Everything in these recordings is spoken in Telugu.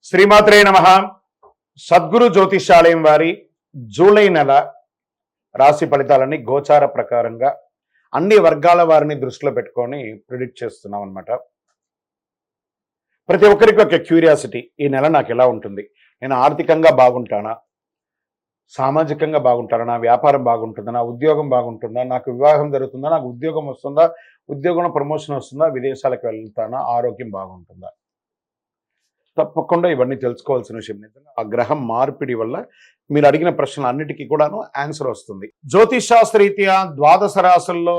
శ్రీమాత్రే నమః. సద్గురు జ్యోతిషాలయం వారి జూలై నెల రాశి ఫలితాలని గోచార ప్రకారంగా అన్ని వర్గాల వారిని దృష్టిలో పెట్టుకొని ప్రిడిక్ట్ చేస్తున్నాం అనమాట. ప్రతి ఒక్కరికి ఒక క్యూరియాసిటీ, ఈ నెల నాకు ఎలా ఉంటుంది, నేను ఆర్థికంగా బాగుంటానా, సామాజికంగా బాగుంటానా, నా వ్యాపారం బాగుంటుందా, నా ఉద్యోగం బాగుంటుందా, నాకు వివాహం జరుగుతుందా, నాకు ఉద్యోగం వస్తుందా, ఉద్యోగంలో ప్రమోషన్ వస్తుందా, విదేశాలకు వెళ్తానా, ఆరోగ్యం బాగుంటుందా. తప్పకుండా ఇవన్నీ తెలుసుకోవాల్సిన విషయం. నిజంగా ఆ గ్రహం మార్పిడి వల్ల మీరు అడిగిన ప్రశ్నలు అన్నిటికీ కూడాను ఆన్సర్ వస్తుంది. జ్యోతిష్ శాస్త్రరీత్యా ద్వాదశ రాశుల్లో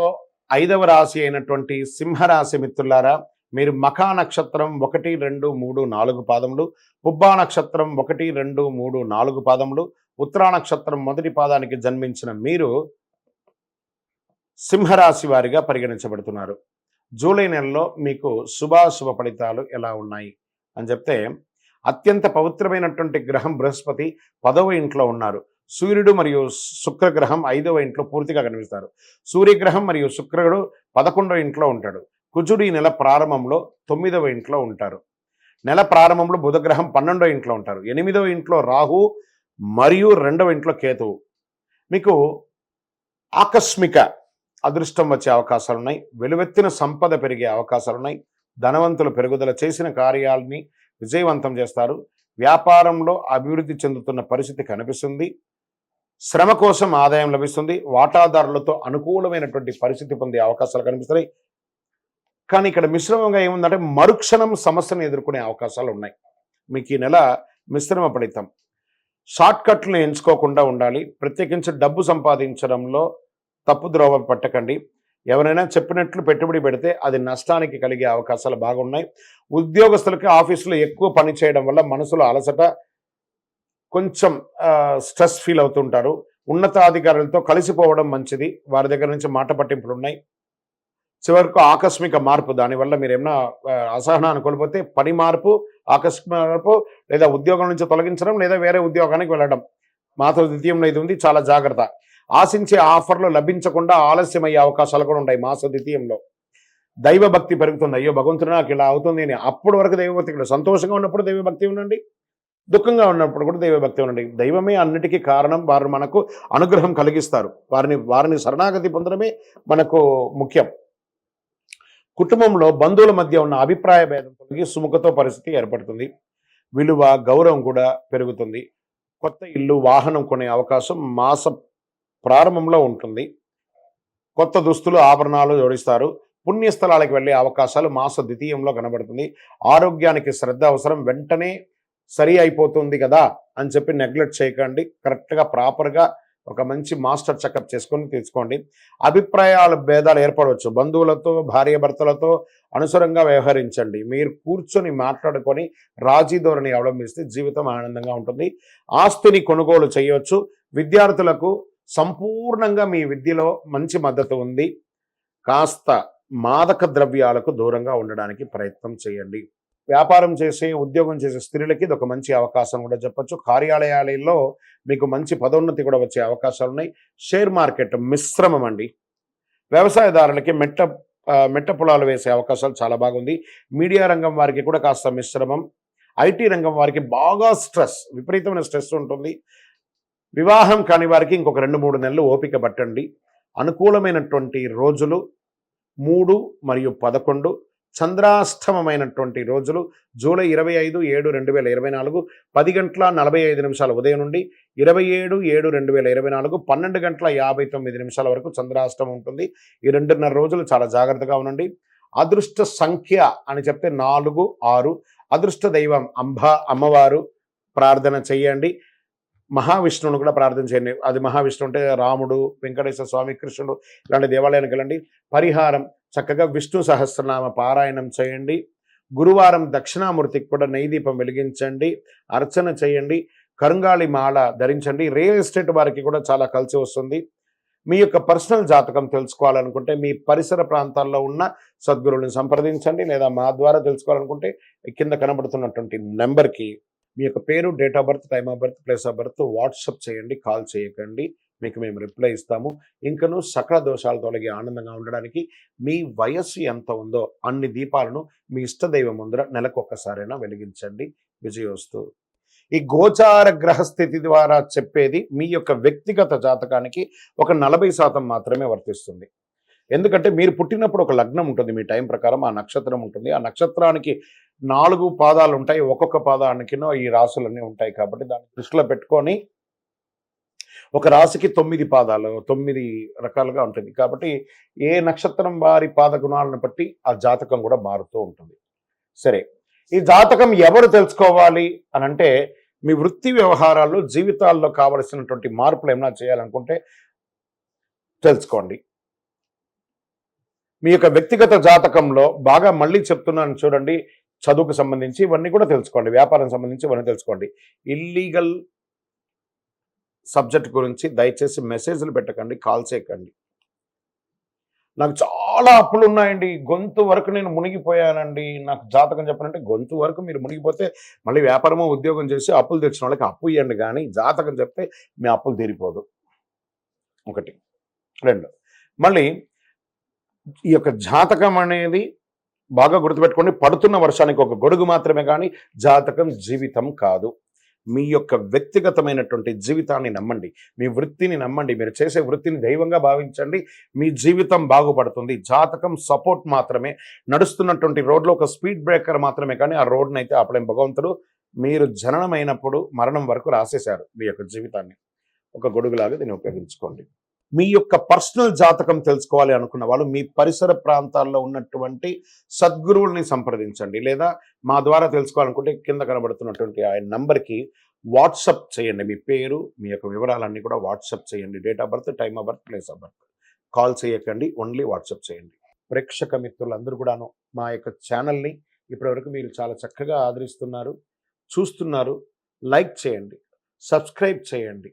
5వ రాశి అయినటువంటి సింహరాశి మిత్రులారా, మీరు మఖా నక్షత్రం 1, 2, 3, 4 పాదములు, పుబ్బా నక్షత్రం 1, 2, 3, 4 పాదములు, ఉత్తరా నక్షత్రం మొదటి పాదానికి జన్మించిన మీరు సింహరాశి వారిగా పరిగణించబడుతున్నారు. జూలై నెలలో మీకు శుభాశుభ ఫలితాలు ఎలా ఉన్నాయి అని చెప్తే, అత్యంత పవిత్రమైనటువంటి గ్రహం బృహస్పతి 10వ ఇంట్లో ఉన్నారు. సూర్యుడు మరియు శుక్రగ్రహం 5వ ఇంట్లో పూర్తిగా కనిపిస్తారు. సూర్యగ్రహం మరియు శుక్రుడు 11వ ఇంట్లో ఉంటాడు. కుజుడు ఈ నెల ప్రారంభంలో 9వ ఇంట్లో ఉంటారు. నెల ప్రారంభంలో బుధగ్రహం 12వ ఇంట్లో ఉంటారు. 8వ ఇంట్లో రాహు మరియు 2వ ఇంట్లో కేతువు. మీకు ఆకస్మిక అదృష్టం వచ్చే అవకాశాలు ఉన్నాయి. వెలువెత్తిన సంపద పెరిగే అవకాశాలు ఉన్నాయి. ధనవంతులు పెరుగుదల చేసిన కార్యాలని విజయవంతం చేస్తారు. వ్యాపారంలో అభివృద్ధి చెందుతున్న పరిస్థితి కనిపిస్తుంది. శ్రమ కోసం ఆదాయం లభిస్తుంది. వాటాదారులతో అనుకూలమైనటువంటి పరిస్థితి పొందే అవకాశాలు కనిపిస్తున్నాయి. కానీ ఇక్కడ మిశ్రమంగా ఏముందంటే, మరుక్షణం సమస్యను ఎదుర్కొనే అవకాశాలు ఉన్నాయి. మీకు ఈ నెల మిశ్రమ ఫలితం. షార్ట్ కట్లను ఎంచుకోకుండా ఉండాలి. ప్రత్యేకించి డబ్బు సంపాదించడంలో తప్పుద్రోవ పట్టకండి. ఎవరైనా చెప్పినట్లు పెట్టుబడి పెడితే అది నష్టానికి కలిగే అవకాశాలు బాగున్నాయి. ఉద్యోగస్తులకి ఆఫీసులో ఎక్కువ పని చేయడం వల్ల మనసులో అలసట, కొంచెం స్ట్రెస్ ఫీల్ అవుతుంటారు. ఉన్నతాధికారులతో కలిసిపోవడం మంచిది. వారి దగ్గర నుంచి మాట పట్టింపులు ఉన్నాయి. చివరకు ఆకస్మిక మార్పు, దానివల్ల మీరు ఏమైనా అసహనాన్ని కోల్పోతే పని మార్పు, ఆకస్మిక మార్పు, లేదా ఉద్యోగం నుంచి తొలగించడం, లేదా వేరే ఉద్యోగానికి వెళ్ళడం. మాతో ద్వితీయంలో ఇది ఉంది, చాలా జాగ్రత్త. ఆశించే ఆఫర్లు లభించకుండా ఆలస్యమయ్యే అవకాశాలు కూడా ఉన్నాయి మాస ద్వితీయంలో. దైవభక్తి పెరుగుతుంది. అయ్యో భగవంతుడు నాకు ఇలా అవుతుంది అని. అప్పటి వరకు దైవభక్తి కూడా, సంతోషంగా ఉన్నప్పుడు దైవభక్తి ఉండండి, దుఃఖంగా ఉన్నప్పుడు కూడా దైవభక్తి ఉండండి. దైవమే అన్నిటికీ కారణం. వారు మనకు అనుగ్రహం కలిగిస్తారు. వారిని శరణాగతి పొందడమే మనకు ముఖ్యం. కుటుంబంలో బంధువుల మధ్య ఉన్న అభిప్రాయ భేదం తొలగి సుముఖతో పరిస్థితి ఏర్పడుతుంది. విలువ, గౌరవం కూడా పెరుగుతుంది. కొత్త ఇల్లు, వాహనం కొనే అవకాశం మాస ప్రారంభంలో ఉంటుంది. కొత్త దుస్తులు, ఆభరణాలు జోడిస్తారు. పుణ్యస్థలాలకు వెళ్ళే అవకాశాలు మాస ద్వితీయంలో కనబడుతుంది. ఆరోగ్యానికి శ్రద్ధ అవసరం. వెంటనే సరి అయిపోతుంది కదా అని చెప్పి నెగ్లెక్ట్ చేయకండి. కరెక్ట్గా ప్రాపర్గా ఒక మంచి మాస్టర్ చెకప్ చేసుకొని తీసుకోండి. అభిప్రాయాల భేదాలు ఏర్పడవచ్చు. బంధువులతో, భార్యాభర్తలతో అనుసరంగా వ్యవహరించండి. మీరు కూర్చొని మాట్లాడుకొని రాజీ ధోరణి అవలంబిస్తే జీవితం ఆనందంగా ఉంటుంది. ఆస్తిని కొనుగోలు చేయవచ్చు. విద్యార్థులకు సంపూర్ణంగా మీ విద్యలో మంచి మద్దతు ఉంది. కాస్త మాదక ద్రవ్యాలకు దూరంగా ఉండడానికి ప్రయత్నం చేయండి. వ్యాపారం చేసే, ఉద్యోగం చేసే స్త్రీలకి ఇది ఒక మంచి అవకాశం కూడా చెప్పొచ్చు. కార్యాలయాలలో మీకు మంచి పదోన్నతి కూడా వచ్చే అవకాశాలు ఉన్నాయి. షేర్ మార్కెట్ మిశ్రమం అండి. వ్యవసాయదారులకి మెట్ట పొలాలు వేసే అవకాశాలు చాలా బాగుంది. మీడియా రంగం వారికి కూడా కాస్త మిశ్రమం. ఐటీ రంగం వారికి బాగా స్ట్రెస్, విపరీతమైన స్ట్రెస్ ఉంటుంది. వివాహం కాని వారికి ఇంకొక 2-3 నెలలు ఓపిక పట్టండి. అనుకూలమైనటువంటి రోజులు 3 మరియు 11. చంద్రాష్టమమైనటువంటి రోజులు జూలై 25/7/2024 10:45 ఉదయం నుండి 27/7/2024 12:59 వరకు చంద్రాష్టమం ఉంటుంది. ఈ 2.5 రోజులు చాలా జాగ్రత్తగా ఉండండి. అదృష్ట సంఖ్య అని చెప్తే 4, 6. అదృష్ట దైవం అమ్మవారు ప్రార్థన చేయండి. మహావిష్ణువును కూడా ప్రార్థన చేయండి. అది మహావిష్ణువు అంటే రాముడు, వెంకటేశ్వర స్వామి, కృష్ణుడు, ఇలాంటి దేవాలయానికి వెళ్ళండి. పరిహారం చక్కగా విష్ణు సహస్రనామ పారాయణం చేయండి. గురువారం దక్షిణామూర్తికి కూడా నెయ్యిదీపం వెలిగించండి, అర్చన చేయండి. కరుంగాళి మాల ధరించండి. రియల్ ఎస్టేట్ వారికి కూడా చాలా కలిసి వస్తుంది. మీ యొక్క పర్సనల్ జాతకం తెలుసుకోవాలనుకుంటే మీ పరిసర ప్రాంతాల్లో ఉన్న సద్గురువుని సంప్రదించండి, లేదా మా ద్వారా తెలుసుకోవాలనుకుంటే కింద కనబడుతున్నటువంటి నెంబర్కి మీ యొక్క పేరు, date of birth, time of birth, place of birth WhatsApp చేయండి. కాల్ చేయకండి, మీకు మేము రిప్లై ఇస్తాము. ఇంకను సకల దోషాలు తొలగి ఆనందంగా ఉండడానికి మీ వయస్సు ఎంత ఉందో అన్ని దీపాలను మీ ఇష్టదైవం ముందర నెలకొక్కసారైనా వెలిగించండి. విజయోస్తు. ఈ గోచార గ్రహస్థితి ద్వారా చెప్పేది మీ యొక్క వ్యక్తిగత జాతకానికి ఒక 40% మాత్రమే వర్తిస్తుంది. ఎందుకంటే మీరు పుట్టినప్పుడు ఒక లగ్నం ఉంటుంది, మీ టైం ప్రకారం ఆ నక్షత్రం ఉంటుంది. ఆ నక్షత్రానికి 4 పాదాలు ఉంటాయి, ఒక్కొక్క పాదానికినో ఈ రాసులన్నీ ఉంటాయి. కాబట్టి దాన్ని దృష్టిలో పెట్టుకొని ఒక రాశికి 9 పాదాలు, 9 రకాలుగా ఉంటుంది. కాబట్టి ఏ నక్షత్రం వారి పాద గుణాలను బట్టి ఆ జాతకం కూడా మారుతూ ఉంటుంది. సరే, ఈ జాతకం ఎవరు తెలుసుకోవాలి అని అంటే, మీ వృత్తి వ్యవహారాల్లో జీవితాల్లో కావలసినటువంటి మార్పులు ఏమైనా చేయాలనుకుంటే తెలుసుకోండి. మీ యొక్క వ్యక్తిగత జాతకంలో బాగా మళ్ళీ చెప్తున్నాను చూడండి, చదువుకు సంబంధించి ఇవన్నీ కూడా తెలుసుకోండి, వ్యాపారం సంబంధించి ఇవన్నీ తెలుసుకోండి. ఇల్లీగల్ సబ్జెక్ట్ గురించి దయచేసి మెసేజ్లు పెట్టకండి, కాల్ చేయకండి. నాకు చాలా అప్పులు ఉన్నాయండి, గొంతు వరకు నేను మునిగిపోయానండి, నాకు జాతకం చెప్పనంటే గొంతు వరకు మీరు మునిగిపోతే మళ్ళీ వ్యాపారమో ఉద్యోగం చేసి అప్పులు తెచ్చిన వాళ్ళకి అప్పు ఇవ్వండి, కానీ జాతకం చెప్తే మీ అప్పులు తీరిపోదు. 1, 2 మళ్ళీ ఈ యొక్క జాతకం అనేది బాగా గుర్తుపెట్టుకోండి, పడుతున్న వర్షానికి ఒక గొడుగు మాత్రమే, కానీ జాతకం జీవితం కాదు. మీ యొక్క వ్యక్తిగతమైనటువంటి జీవితాన్ని నమ్మండి, మీ వృత్తిని నమ్మండి, మీరు చేసే వృత్తిని దైవంగా భావించండి, మీ జీవితం బాగుపడుతుంది. జాతకం సపోర్ట్ మాత్రమే, నడుస్తున్నటువంటి రోడ్లో ఒక స్పీడ్ బ్రేకర్ మాత్రమే, కానీ ఆ రోడ్ని అయితే ఆపలేం భగవంతుడు. మీరు జననమైనప్పుడు మరణం వరకు రాసేశారు మీ యొక్క జీవితాన్ని, ఒక గొడుగులాగా దీన్ని ఉపయోగించుకోండి. మీ యొక్క పర్సనల్ జాతకం తెలుసుకోవాలి అనుకున్న వాళ్ళు మీ పరిసర ప్రాంతాల్లో ఉన్నటువంటి సద్గురువుల్ని సంప్రదించండి, లేదా మా ద్వారా తెలుసుకోవాలనుకుంటే కింద కనబడుతున్నటువంటి ఆ నంబర్కి వాట్సప్ చేయండి. మీ పేరు, మీ యొక్క వివరాలన్నీ కూడా వాట్సప్ చేయండి. Date of birth, time of birth, place of birth. Call చేయకండి, ఓన్లీ వాట్సప్ చేయండి. ప్రేక్షక మిత్రులందరూ కూడాను మా యొక్క ఛానల్ని ఇప్పటివరకు మీరు చాలా చక్కగా ఆదరిస్తున్నారు, చూస్తున్నారు. లైక్ చేయండి, సబ్స్క్రైబ్ చేయండి.